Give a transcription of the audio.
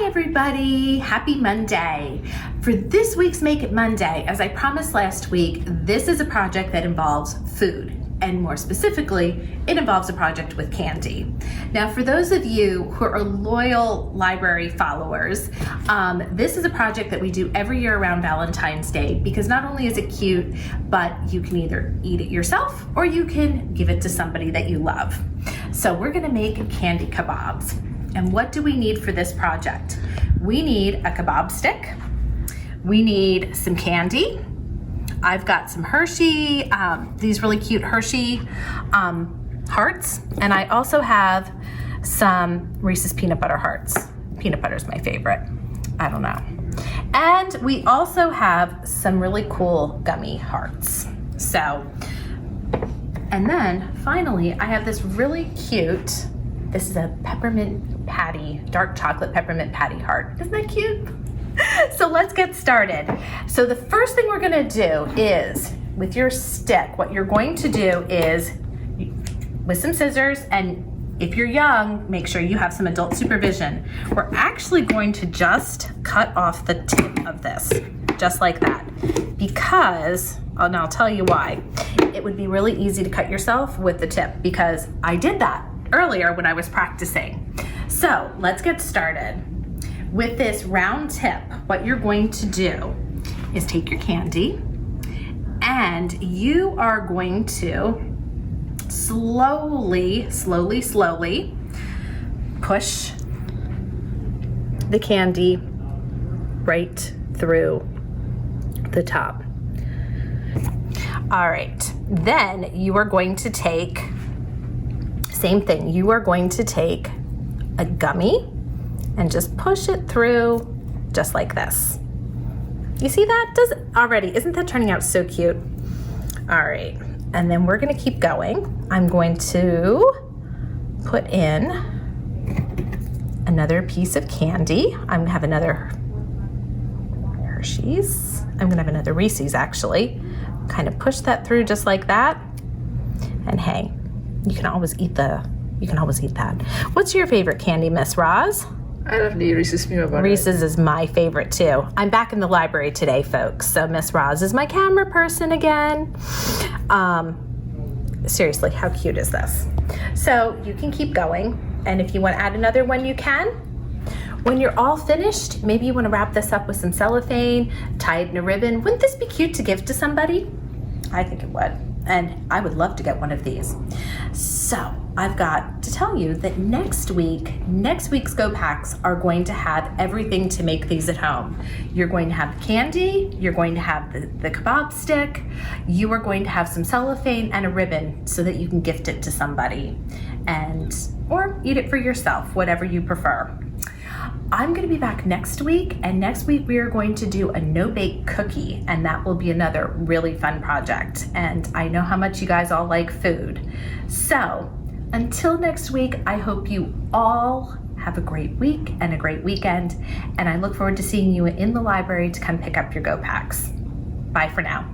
Hi everybody, happy Monday. For this week's Make It Monday, as I promised last week, this is a project that involves food, and more specifically, it involves a project with candy. Now for those of you who are loyal library followers, this is a project that we do every year around Valentine's Day because not only is it cute, but you can either eat it yourself or you can give it to somebody that you love. So we're gonna make Candy Kabobs. And what do we need for this project? We need a Kabob stick. We need some candy. I've got some Hershey, these really cute Hershey hearts. And I also have some Reese's peanut butter hearts. Peanut butter is my favorite. I don't know. And we also have some really cool gummy hearts. So, and then finally, I have this really cute, this is a peppermint patty, dark chocolate peppermint patty heart. Isn't that cute? So let's get started. So the first thing we're gonna do is, with your stick, what you're going to do is, with some scissors, and if you're young, make sure you have some adult supervision. We're actually going to just cut off the tip of this, just like that. Because, and I'll tell you why. It would be really easy to cut yourself with the tip because I did that earlier when I was practicing. So let's get started. With this round tip, what you're going to do is take your candy and you are going to slowly push the candy right through the top. All right, then you are going to take, same thing, you are going to take a gummy and just push it through just like this. You see that? Isn't that turning out so cute? All right, and then we're gonna keep going. I'm going to put in another piece of candy. I'm gonna have another Hershey's. I'm gonna have another Reese's actually. Kind of push that through just like that. And hey, you can always eat that. What's your favorite candy, Miss Roz? I love the Reese's peanut butter. Reese's is my favorite too. I'm back in the library today, folks. So Miss Roz is my camera person again. Seriously, how cute is this? So you can keep going. And if you want to add another one, you can. When you're all finished, maybe you want to wrap this up with some cellophane, tie it in a ribbon. Wouldn't this be cute to give to somebody? I think it would. And I would love to get one of these. So I've got to tell you that next week's Go Packs are going to have everything to make these at home. You're going to have the candy, you're going to have the Kabob stick, you are going to have some cellophane and a ribbon so that you can gift it to somebody or eat it for yourself, whatever you prefer. I'm gonna be back next week, and next week we are going to do a no-bake cookie, and that will be another really fun project. And I know how much you guys all like food. So until next week, I hope you all have a great week and a great weekend, and I look forward to seeing you in the library to come pick up your Go Packs. Bye for now.